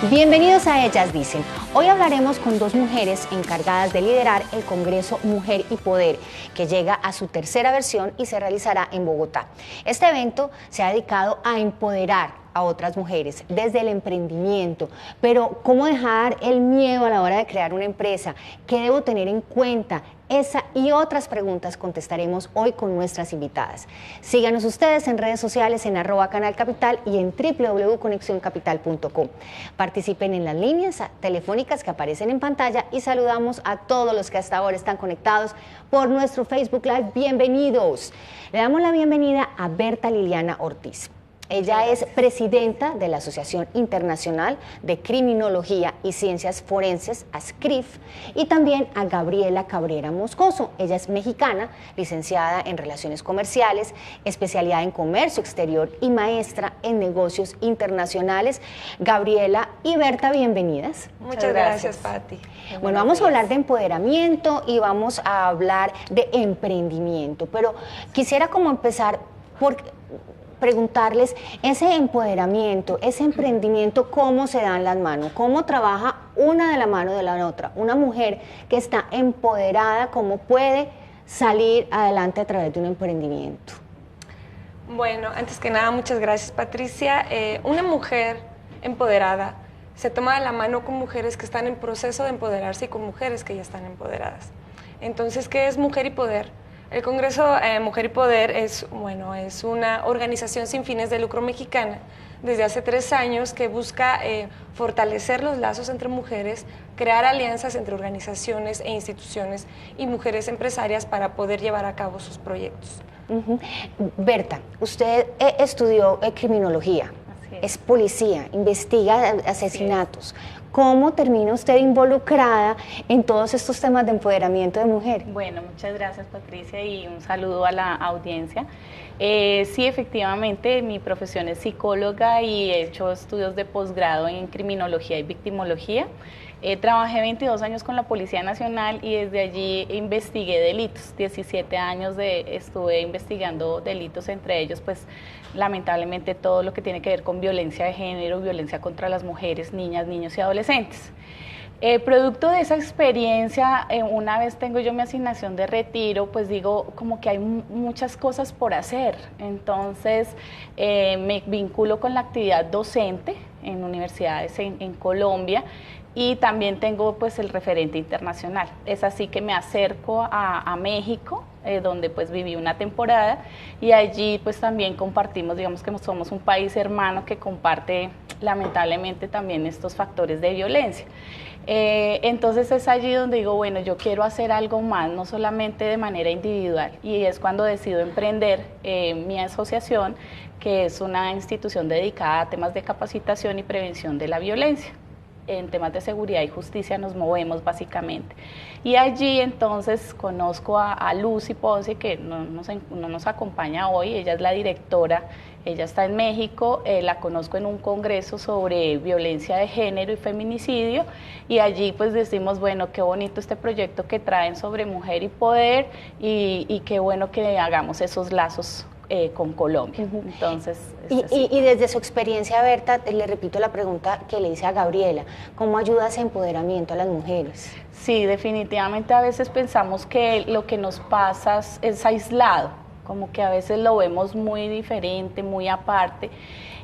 Bienvenidos a Ellas Dicen. Hoy hablaremos con dos mujeres encargadas de liderar el Congreso Mujer y Poder, que llega a su tercera versión y se realizará en Bogotá. Este evento se ha dedicado a empoderar a otras mujeres desde el emprendimiento, pero ¿cómo dejar el miedo a la hora de crear una empresa? ¿Qué debo tener en cuenta? Esa y otras preguntas contestaremos hoy con nuestras invitadas. Síganos ustedes en redes sociales en @canalcapital y en www.conexioncapital.com. Participen en las líneas telefónicas que aparecen en pantalla y saludamos a todos los que hasta ahora están conectados por nuestro Facebook Live. Bienvenidos. Le damos la bienvenida a Berta Liliana Ortiz. Ella es presidenta de la Asociación Internacional de Criminología y Ciencias Forenses, ASCRIF, y también a Gabriela Cabrera Moscoso. Ella es mexicana, licenciada en Relaciones Comerciales, especialidad en Comercio Exterior y maestra en Negocios Internacionales. Gabriela y Berta, bienvenidas. Muchas gracias, Pati. Bueno, vamos a hablar de empoderamiento y vamos a hablar de emprendimiento, pero quisiera como empezar por preguntarles ese empoderamiento, ese emprendimiento, ¿cómo se dan las manos? ¿Cómo trabaja una de la mano de la otra? Una mujer que está empoderada, ¿cómo puede salir adelante a través de un emprendimiento? Bueno, antes que nada, muchas gracias, Patricia. Una mujer empoderada se toma de la mano con mujeres que están en proceso de empoderarse y con mujeres que ya están empoderadas. Entonces, ¿qué es Mujer y Poder? El Congreso Mujer y Poder es una organización sin fines de lucro mexicana desde hace 3 años que busca fortalecer los lazos entre mujeres, crear alianzas entre organizaciones e instituciones y mujeres empresarias para poder llevar a cabo sus proyectos. Berta, usted estudió criminología, es policía, investiga asesinatos. Sí. ¿Cómo termina usted involucrada en todos estos temas de empoderamiento de mujer? Bueno, muchas gracias, Patricia, y un saludo a la audiencia. Sí, efectivamente, mi profesión es psicóloga y he hecho estudios de posgrado en criminología y victimología. Trabajé 22 años con la Policía Nacional y desde allí investigué delitos. 17 años estuve investigando delitos, entre ellos, pues, lamentablemente todo lo que tiene que ver con violencia de género, violencia contra las mujeres, niñas, niños y adolescentes. Producto de esa experiencia, una vez tengo yo mi asignación de retiro, pues digo como que hay muchas cosas por hacer. Entonces me vinculo con la actividad docente en universidades en Colombia y también tengo pues el referente internacional. Es así que me acerco a México, donde pues viví una temporada y allí pues también compartimos, digamos que somos un país hermano que comparte lamentablemente también estos factores de violencia. Entonces es allí donde digo, bueno, yo quiero hacer algo más, no solamente de manera individual, y es cuando decido emprender mi asociación, que es una institución dedicada a temas de capacitación y prevención de la violencia. En temas de seguridad y justicia nos movemos básicamente. Y allí entonces conozco a Lucy Ponce, que no nos acompaña hoy. Ella es la directora, ella está en México, la conozco en un congreso sobre violencia de género y feminicidio, y allí pues decimos, bueno, qué bonito este proyecto que traen sobre Mujer y Poder, y qué bueno que hagamos esos lazos con Colombia. Entonces, y desde su experiencia, Berta, le repito la pregunta que le hice a Gabriela, ¿cómo ayuda ese empoderamiento a las mujeres? Sí, definitivamente a veces pensamos que lo que nos pasa es aislado, como que a veces lo vemos muy diferente, muy aparte.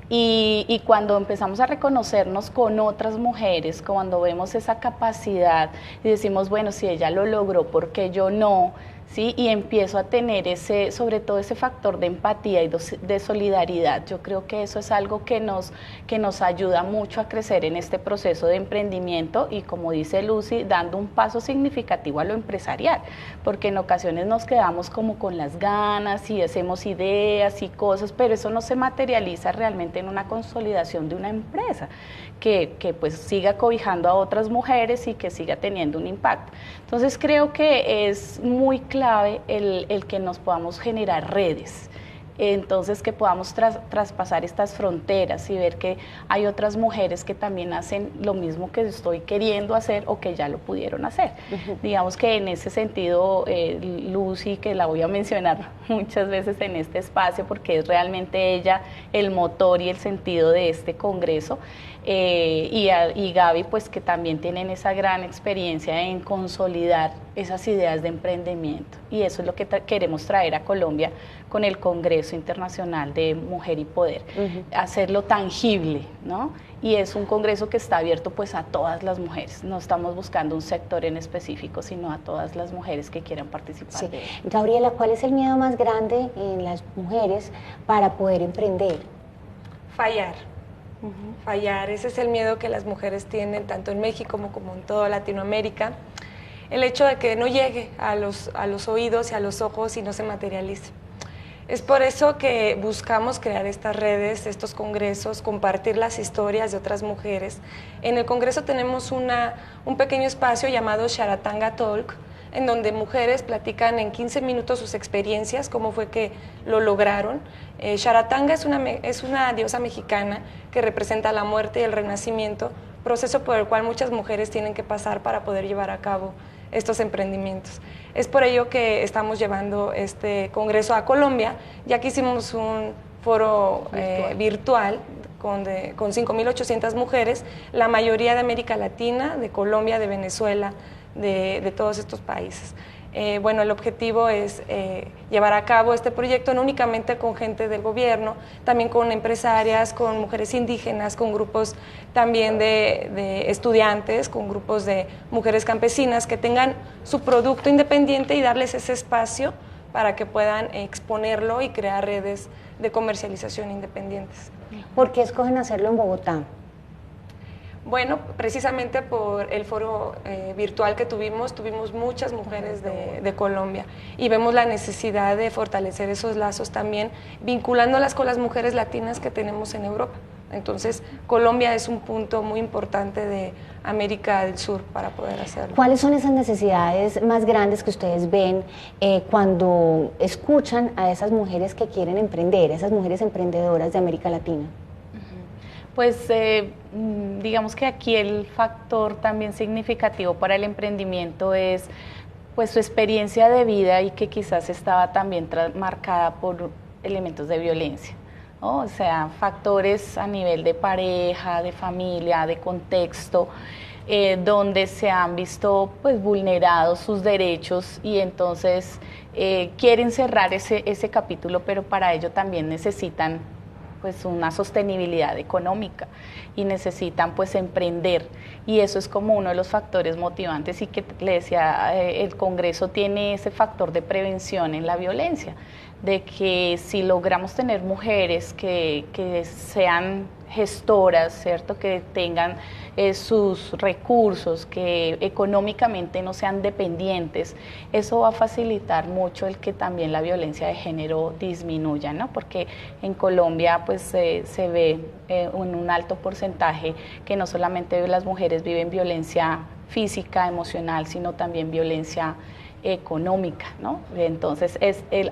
Y cuando empezamos a reconocernos con otras mujeres, cuando vemos esa capacidad y decimos, bueno, si ella lo logró, ¿por qué yo no? ¿Sí? Y empiezo a tener sobre todo ese factor de empatía y de solidaridad. Yo creo que eso es algo que nos ayuda mucho a crecer en este proceso de emprendimiento y, como dice Lucy, dando un paso significativo a lo empresarial, porque en ocasiones nos quedamos como con las ganas y hacemos ideas y cosas, pero eso no se materializa realmente en una consolidación de una empresa que pues siga cobijando a otras mujeres y que siga teniendo un impacto. Entonces creo que es muy clave el que nos podamos generar redes. Entonces, que podamos traspasar estas fronteras y ver que hay otras mujeres que también hacen lo mismo que estoy queriendo hacer o que ya lo pudieron hacer. Digamos que en ese sentido, Lucy, que la voy a mencionar muchas veces en este espacio porque es realmente ella el motor y el sentido de este congreso, y Gaby, pues que también tienen esa gran experiencia en consolidar esas ideas de emprendimiento, y eso es lo que queremos traer a Colombia con el Congreso Internacional de Mujer y Poder, hacerlo tangible, ¿no? Y es un congreso que está abierto pues a todas las mujeres, no estamos buscando un sector en específico, sino a todas las mujeres que quieran participar. Sí. Gabriela, ¿cuál es el miedo más grande en las mujeres para poder emprender? Fallar. Fallar, ese es el miedo que las mujeres tienen tanto en México como en toda Latinoamérica. El hecho de que no llegue a los oídos y a los ojos y no se materialice. Es por eso que buscamos crear estas redes, estos congresos, compartir las historias de otras mujeres. En el congreso tenemos un pequeño espacio llamado Sharatanga Talk, en donde mujeres platican en 15 minutos sus experiencias, cómo fue que lo lograron. Sharatanga es una diosa mexicana que representa la muerte y el renacimiento, proceso por el cual muchas mujeres tienen que pasar para poder llevar a cabo estos emprendimientos. Es por ello que estamos llevando este congreso a Colombia, ya que hicimos un foro virtual con 5.800 mujeres, la mayoría de América Latina, de Colombia, de Venezuela, de todos estos países. Bueno, el objetivo es llevar a cabo este proyecto no únicamente con gente del gobierno, también con empresarias, con mujeres indígenas, con grupos también de estudiantes, con grupos de mujeres campesinas que tengan su producto independiente y darles ese espacio para que puedan exponerlo y crear redes de comercialización independientes. ¿Por qué escogen hacerlo en Bogotá? Bueno, precisamente por el foro virtual que tuvimos muchas mujeres de Colombia y vemos la necesidad de fortalecer esos lazos también, vinculándolas con las mujeres latinas que tenemos en Europa. Entonces, Colombia es un punto muy importante de América del Sur para poder hacerlo. ¿Cuáles son esas necesidades más grandes que ustedes ven cuando escuchan a esas mujeres que quieren emprender, esas mujeres emprendedoras de América Latina? Pues digamos que aquí el factor también significativo para el emprendimiento es pues su experiencia de vida y que quizás estaba también marcada por elementos de violencia, ¿no? O sea, factores a nivel de pareja, de familia, de contexto, donde se han visto pues vulnerados sus derechos y entonces quieren cerrar ese capítulo, pero para ello también necesitan pues una sostenibilidad económica y necesitan pues emprender, y eso es como uno de los factores motivantes, y que le decía, el Congreso tiene ese factor de prevención en la violencia, de que si logramos tener mujeres que sean gestoras, ¿cierto?, que tengan sus recursos, que económicamente no sean dependientes, eso va a facilitar mucho el que también la violencia de género disminuya, ¿no? Porque en Colombia pues se ve en un alto porcentaje que no solamente las mujeres viven violencia física, emocional, sino también violencia económica, ¿no? Entonces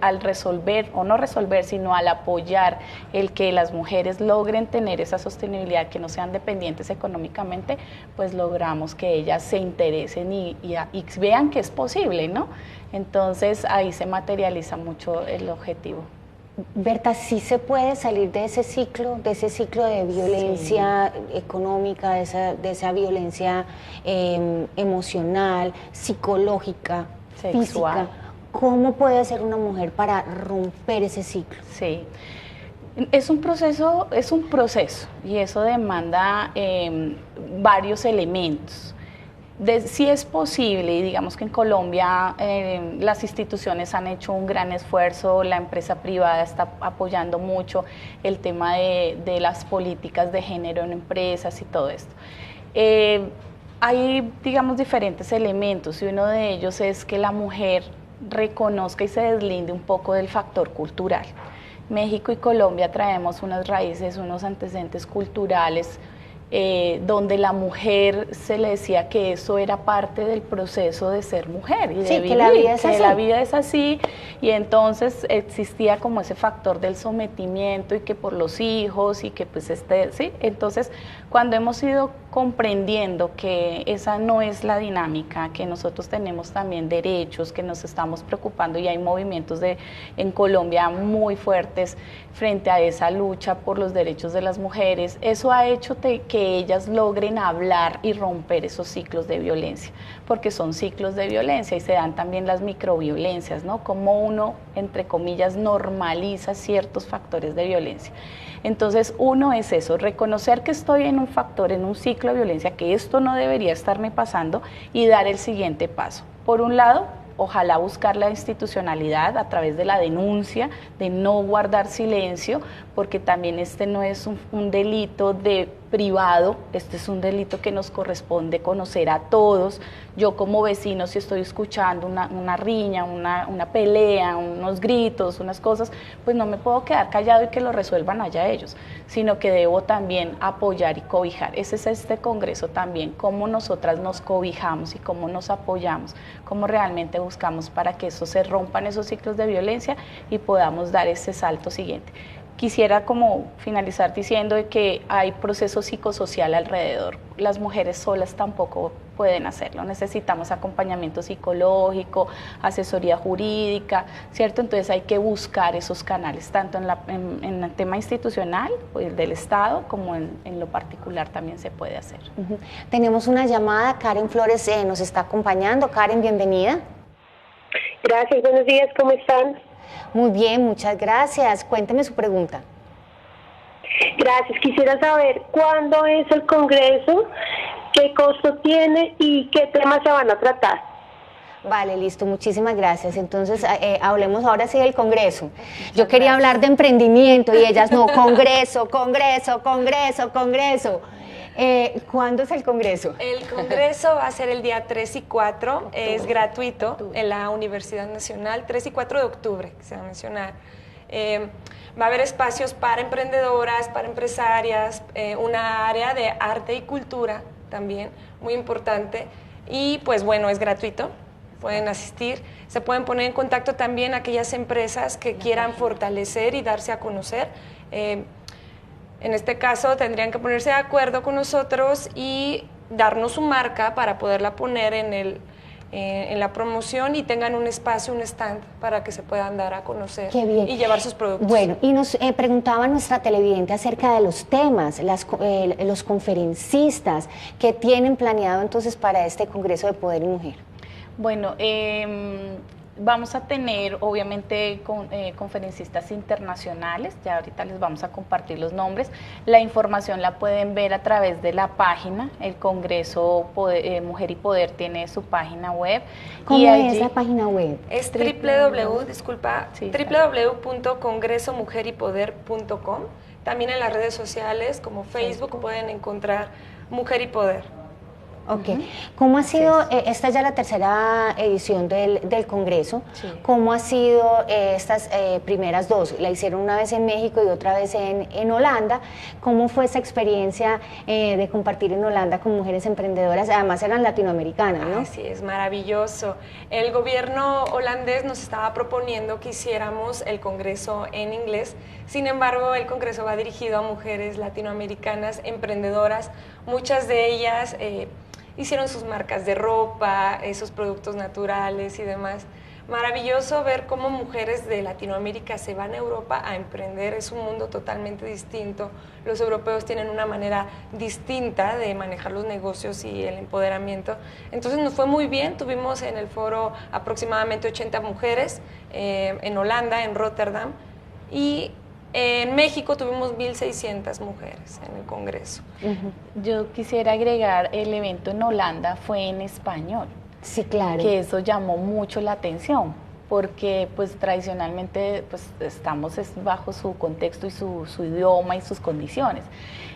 al resolver, o no resolver, sino al apoyar el que las mujeres logren tener esa sostenibilidad, que no sean dependientes económicamente, pues logramos que ellas se interesen y vean que es posible, ¿no? Entonces ahí se materializa mucho el objetivo. Berta, ¿sí se puede salir de ese ciclo de violencia económica, de esa violencia emocional, psicológica, física? ¿Cómo puede hacer una mujer para romper ese ciclo? Sí, es un proceso y eso demanda varios elementos. Sí es posible, y digamos que en Colombia las instituciones han hecho un gran esfuerzo, la empresa privada está apoyando mucho el tema de las políticas de género en empresas y todo esto. Hay, digamos, diferentes elementos, y uno de ellos es que la mujer reconozca y se deslinde un poco del factor cultural. México y Colombia traemos unas raíces, unos antecedentes culturales donde la mujer se le decía que eso era parte del proceso de ser mujer y de vivir, que la vida es que así. la vida es así, y entonces existía como ese factor del sometimiento y que por los hijos y que pues sí, entonces cuando hemos ido comprendiendo que esa no es la dinámica, que nosotros tenemos también derechos, que nos estamos preocupando y hay movimientos en Colombia muy fuertes frente a esa lucha por los derechos de las mujeres, eso ha hecho que ellas logren hablar y romper esos ciclos de violencia, porque son ciclos de violencia y se dan también las microviolencias, ¿no? Como uno, entre comillas, normaliza ciertos factores de violencia. Entonces, uno es eso, reconocer que estoy en un factor, en un ciclo de violencia, que esto no debería estarme pasando y dar el siguiente paso. Por un lado, ojalá buscar la institucionalidad a través de la denuncia, de no guardar silencio, porque también este no es un delito de privado, este es un delito que nos corresponde conocer a todos. Yo como vecino, si estoy escuchando una riña, una pelea, unos gritos, unas cosas, pues no me puedo quedar callado y que lo resuelvan allá ellos, sino que debo también apoyar y cobijar. Ese es este congreso también, cómo nosotras nos cobijamos y cómo nos apoyamos, cómo realmente buscamos para que eso se rompan esos ciclos de violencia y podamos dar ese salto siguiente. Quisiera como finalizar diciendo de que hay proceso psicosocial alrededor. Las mujeres solas tampoco pueden hacerlo. Necesitamos acompañamiento psicológico, asesoría jurídica, ¿cierto? Entonces hay que buscar esos canales, tanto en el tema institucional, pues, del Estado, como en lo particular también se puede hacer. Tenemos una llamada, Karen Flores nos está acompañando. Karen, bienvenida. Gracias, buenos días, ¿cómo están? Muy bien, muchas gracias. Cuénteme su pregunta. Gracias, quisiera saber cuándo es el Congreso, qué costo tiene y qué temas se van a tratar. Vale, listo, muchísimas gracias. Entonces, hablemos ahora sí del Congreso. Yo quería hablar de emprendimiento y ellas no, Congreso. ¿Cuándo es el Congreso? El Congreso va a ser el día 3 y 4, es gratuito en la Universidad Nacional, 3 y 4 de octubre, que se va a mencionar. Va a haber espacios para emprendedoras, para empresarias, una área de arte y cultura también, muy importante. Y pues bueno, es gratuito, pueden asistir. Se pueden poner en contacto también aquellas empresas que quieran fortalecer y darse a conocer. En este caso tendrían que ponerse de acuerdo con nosotros y darnos su marca para poderla poner en la promoción y tengan un espacio, un stand para que se puedan dar a conocer. Qué bien. Y llevar sus productos. Bueno, y nos preguntaba nuestra televidente acerca de los temas, los conferencistas que tienen planeado entonces para este Congreso de Poder y Mujer. Bueno, vamos a tener obviamente conferencistas internacionales, ya ahorita les vamos a compartir los nombres. La información la pueden ver a través de la página, el Congreso Mujer y Poder tiene su página web. ¿Cómo es la página web? Es www.congresomujerypoder.com. También en las redes sociales como Facebook pueden encontrar Mujer y Poder. Ok. ¿Cómo ha sido, esta es ya la tercera edición del Congreso, cómo ha sido estas primeras dos? La hicieron una vez en México y otra vez en Holanda. ¿Cómo fue esa experiencia de compartir en Holanda con mujeres emprendedoras? Además eran latinoamericanas, ¿no? Así es, maravilloso. El gobierno holandés nos estaba proponiendo que hiciéramos el Congreso en inglés. Sin embargo, el Congreso va dirigido a mujeres latinoamericanas, emprendedoras. Muchas de ellas hicieron sus marcas de ropa, sus productos naturales y demás. Maravilloso ver cómo mujeres de Latinoamérica se van a Europa a emprender. Es un mundo totalmente distinto. Los europeos tienen una manera distinta de manejar los negocios y el empoderamiento. Entonces nos fue muy bien. Tuvimos en el foro aproximadamente 80 mujeres, en Holanda, en Rotterdam, y en México tuvimos 1.600 mujeres en el Congreso. Yo quisiera agregar, el evento en Holanda fue en español. Sí, claro. Que eso llamó mucho la atención, porque pues tradicionalmente pues estamos bajo su contexto y su idioma y sus condiciones.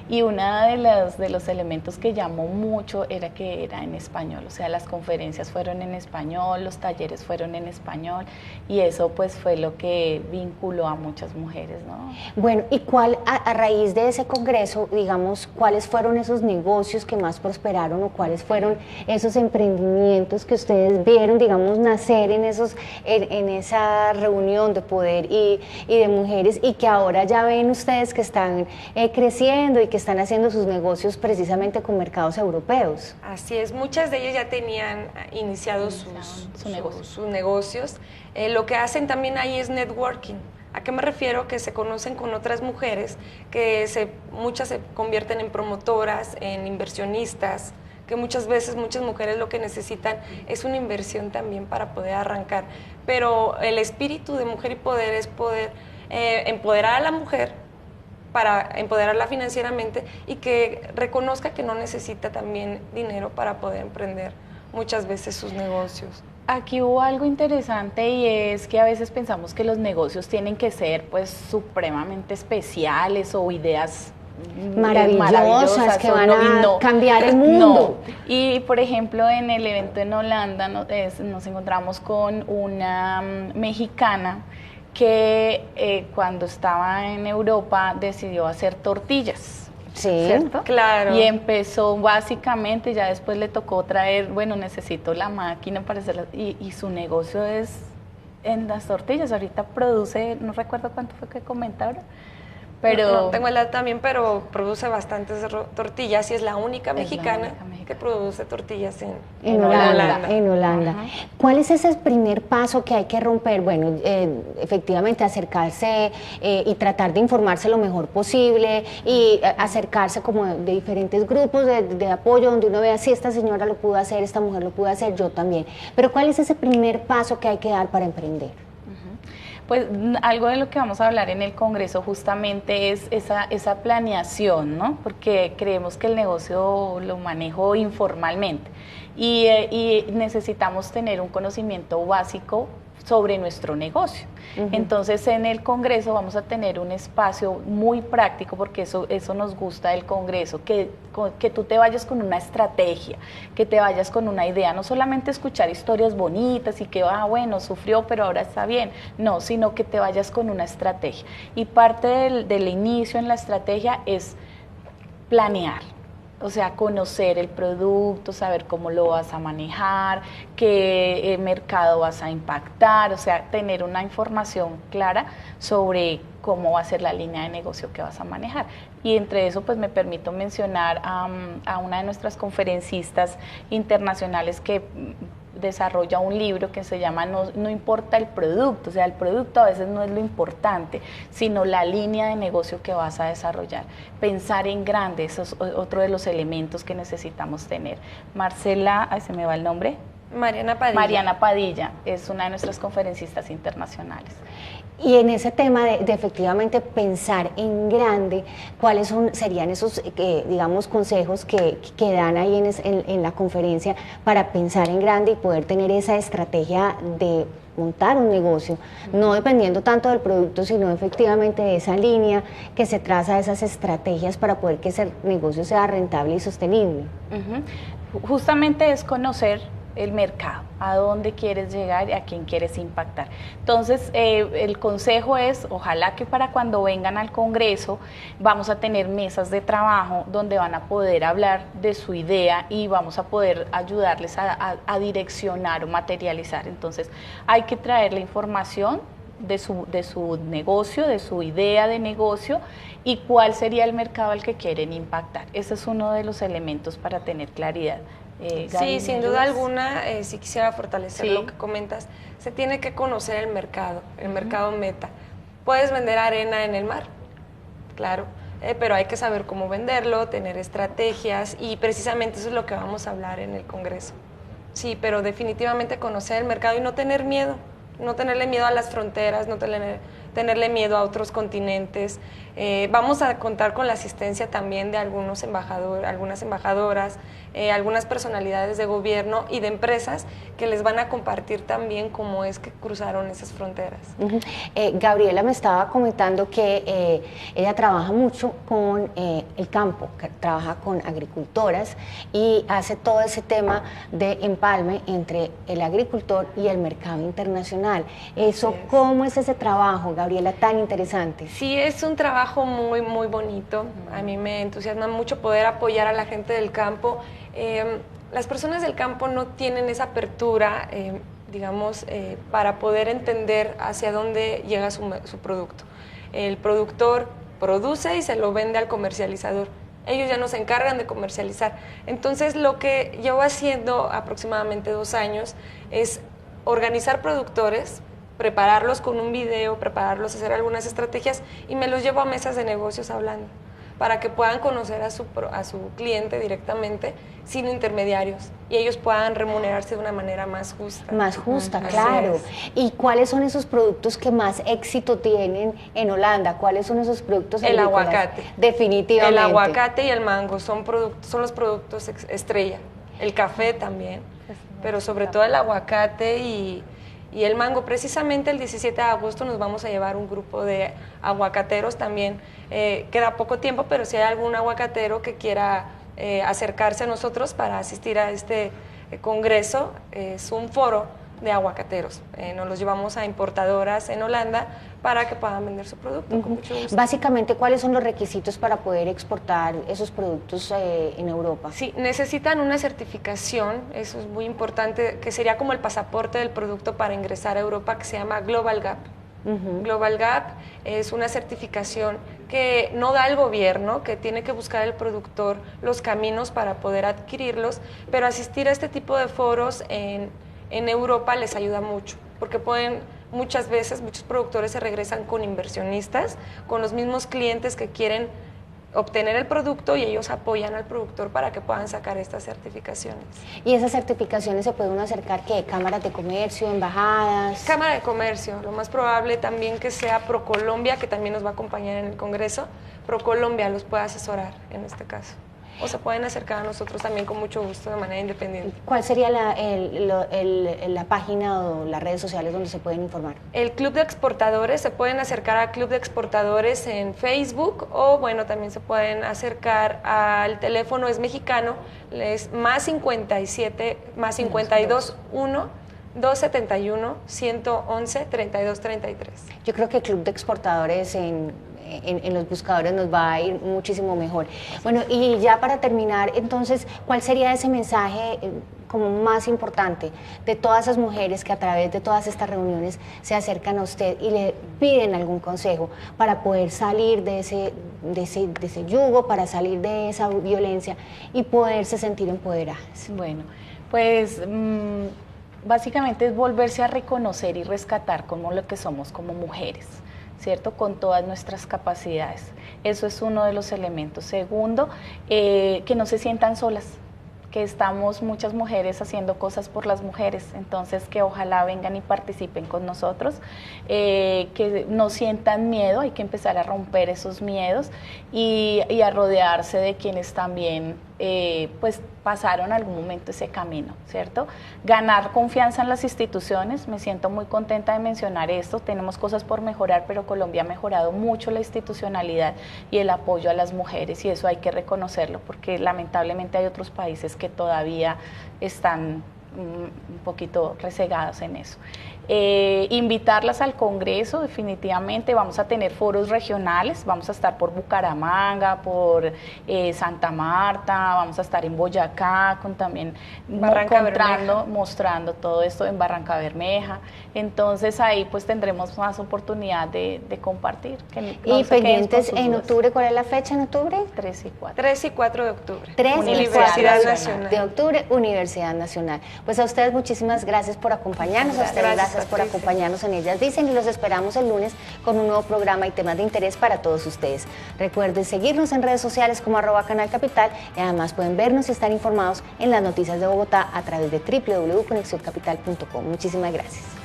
Y uno de los elementos que llamó mucho era que era en español, o sea, las conferencias fueron en español, los talleres fueron en español, y eso pues fue lo que vinculó a muchas mujeres, ¿no? Bueno, ¿y a raíz de ese congreso, digamos, cuáles fueron esos negocios que más prosperaron o cuáles fueron esos emprendimientos que ustedes vieron, digamos, nacer en esa reunión de poder y de mujeres, y que ahora ya ven ustedes que están creciendo y que están haciendo sus negocios precisamente con mercados europeos? Así es, muchas de ellas ya tenían iniciado sus negocios. Lo que hacen también ahí es networking. ¿A qué me refiero? Que se conocen con otras mujeres, muchas se convierten en promotoras, en inversionistas, que muchas veces muchas mujeres lo que necesitan es una inversión también para poder arrancar. Pero el espíritu de Mujer y Poder es poder empoderar a la mujer, para empoderarla financieramente y que reconozca que no necesita también dinero para poder emprender muchas veces sus negocios. Aquí hubo algo interesante, y es que a veces pensamos que los negocios tienen que ser pues supremamente especiales o ideas maravillosas que van a cambiar el mundo. No. Y por ejemplo, en el evento en Holanda nos encontramos con una mexicana que cuando estaba en Europa decidió hacer tortillas. Sí, ¿cierto? Claro. Y empezó básicamente, ya después le tocó traer, bueno, necesito la máquina para hacerlas, y su negocio es en las tortillas. Ahorita produce, no recuerdo cuánto fue que comentaron, pero... No tengo el dato también, pero produce bastantes tortillas y es la única mexicana que produce tortillas en Holanda. ¿Cuál es ese primer paso que hay que romper? Bueno, efectivamente acercarse y tratar de informarse lo mejor posible y acercarse como de diferentes grupos de apoyo donde uno vea si esta señora lo pudo hacer, esta mujer lo pudo hacer, yo también. Pero ¿cuál es ese primer paso que hay que dar para emprender? Pues algo de lo que vamos a hablar en el Congreso justamente es esa planeación, ¿no? Porque creemos que el negocio lo manejo informalmente y necesitamos tener un conocimiento básico sobre nuestro negocio. Entonces en el Congreso vamos a tener un espacio muy práctico, porque eso nos gusta del Congreso, que tú te vayas con una estrategia, que te vayas con una idea, no solamente escuchar historias bonitas y que, bueno, sufrió pero ahora está bien, no, sino que te vayas con una estrategia. Y parte del inicio en la estrategia es planear. O sea, conocer el producto, saber cómo lo vas a manejar, qué mercado vas a impactar, o sea, tener una información clara sobre cómo va a ser la línea de negocio que vas a manejar. Y entre eso, pues me permito mencionar a una de nuestras conferencistas internacionales que desarrolla un libro que se llama No importa el producto, o sea, el producto a veces no es lo importante, sino la línea de negocio que vas a desarrollar. Pensar en grande, eso es otro de los elementos que necesitamos tener. Marcela, se me va el nombre. Mariana Padilla. Mariana Padilla es una de nuestras conferencistas internacionales. Y en ese tema de efectivamente pensar en grande, ¿cuáles serían esos, digamos, consejos que dan ahí en la conferencia para pensar en grande y poder tener esa estrategia de montar un negocio, no dependiendo tanto del producto, sino efectivamente de esa línea que se traza, esas estrategias para poder que ese negocio sea rentable y sostenible? Justamente es conocer el mercado, a dónde quieres llegar y a quién quieres impactar. Entonces, el consejo es, ojalá que para cuando vengan al Congreso vamos a tener mesas de trabajo donde van a poder hablar de su idea y vamos a poder ayudarles a direccionar o materializar. Entonces, hay que traer la información de su negocio, de su idea de negocio y cuál sería el mercado al que quieren impactar. Ese es uno de los elementos para tener claridad. Sí, sin duda alguna, si quisiera fortalecer lo que comentas, se tiene que conocer el mercado meta. Puedes vender arena en el mar, claro, pero hay que saber cómo venderlo, tener estrategias y precisamente eso es lo que vamos a hablar en el Congreso. Sí, pero definitivamente conocer el mercado y no tener miedo, no tenerle miedo a las fronteras, no tenerle miedo a otros continentes, Vamos a contar con la asistencia también de algunas embajadoras, algunas personalidades de gobierno y de empresas que les van a compartir también cómo es que cruzaron esas fronteras. Gabriela me estaba comentando que ella trabaja mucho con el campo, que trabaja con agricultoras y hace todo ese tema de empalme entre el agricultor y el mercado internacional. ¿Cómo es ese trabajo, Gabriela, tan interesante? Sí, es un trabajo muy, muy bonito. A mí me entusiasma mucho poder apoyar a la gente del campo. Las personas del campo no tienen esa apertura, digamos, para poder entender hacia dónde llega su producto. El productor produce y se lo vende al comercializador. Ellos ya no se encargan de comercializar. Entonces, lo que llevo haciendo aproximadamente 2 años es organizar productores, prepararlos con un video, prepararlos, hacer algunas estrategias y me los llevo a mesas de negocios hablando, para que puedan conocer a su cliente directamente sin intermediarios y ellos puedan remunerarse de una manera más justa. Más justa, claro. ¿Y cuáles son esos productos que más éxito tienen en Holanda? ¿Cuáles son esos productos agrícolas? El aguacate. Definitivamente. El aguacate y el mango son los productos estrella. El café también, pero sobre todo el aguacate y el mango. Precisamente el 17 de agosto nos vamos a llevar un grupo de aguacateros también. Queda poco tiempo, pero si hay algún aguacatero que quiera acercarse a nosotros para asistir a este congreso, es un foro de aguacateros. Nos los llevamos a importadoras en Holanda para que puedan vender su producto con mucho gusto. Básicamente, ¿cuáles son los requisitos para poder exportar esos productos en Europa? Sí, necesitan una certificación, eso es muy importante, que sería como el pasaporte del producto para ingresar a Europa, que se llama Global Gap. Global Gap es una certificación que no da el gobierno, que tiene que buscar el productor los caminos para poder adquirirlos, pero asistir a este tipo de foros en Europa les ayuda mucho, porque muchas veces muchos productores se regresan con inversionistas, con los mismos clientes que quieren obtener el producto y ellos apoyan al productor para que puedan sacar estas certificaciones. ¿Y esas certificaciones se puede uno acercar qué? ¿Cámaras de comercio, embajadas? Cámara de comercio, lo más probable también que sea ProColombia, que también nos va a acompañar en el Congreso. ProColombia los puede asesorar en este caso. O se pueden acercar a nosotros también con mucho gusto de manera independiente. ¿Cuál sería la página o las redes sociales donde se pueden informar? El Club de Exportadores, se pueden acercar al Club de Exportadores en Facebook o bueno, también se pueden acercar al teléfono, es mexicano, es más 57, más 52, 1, 271, 111, 32, 33. Yo creo que el Club de Exportadores en los buscadores nos va a ir muchísimo mejor. Bueno, y ya para terminar, entonces, ¿cuál sería ese mensaje como más importante de todas esas mujeres que a través de todas estas reuniones se acercan a usted y le piden algún consejo para poder salir de ese yugo, para salir de esa violencia y poderse sentir empoderadas? Bueno, pues básicamente es volverse a reconocer y rescatar como lo que somos como mujeres, ¿cierto? Con todas nuestras capacidades. Eso es uno de los elementos. Segundo, que no se sientan solas, que estamos muchas mujeres haciendo cosas por las mujeres, entonces que ojalá vengan y participen con nosotros, que no sientan miedo, hay que empezar a romper esos miedos y a rodearse de quienes también pues pasaron algún momento ese camino, ¿cierto? Ganar confianza en las instituciones, me siento muy contenta de mencionar esto, tenemos cosas por mejorar, pero Colombia ha mejorado mucho la institucionalidad y el apoyo a las mujeres y eso hay que reconocerlo porque lamentablemente hay otros países que todavía están un poquito rezegados en eso. Invitarlas al Congreso, definitivamente vamos a tener foros regionales, vamos a estar por Bucaramanga, por Santa Marta, vamos a estar en Boyacá, también mostrando todo esto en Barranca Bermeja, entonces ahí pues tendremos más oportunidad de compartir. Y pendientes en octubre, ¿cuál es la fecha en octubre? 3 y 4. 3 y 4 de octubre. 3 Universidad Nacional de octubre, Universidad Nacional. Pues a ustedes muchísimas gracias por acompañarnos, a ustedes gracias por acompañarnos en Ellas Dicen y los esperamos el lunes con un nuevo programa y temas de interés para todos ustedes. Recuerden seguirnos en redes sociales como @Canal Capital y además pueden vernos y estar informados en las noticias de Bogotá a través de www.conexioncapital.com. Muchísimas gracias.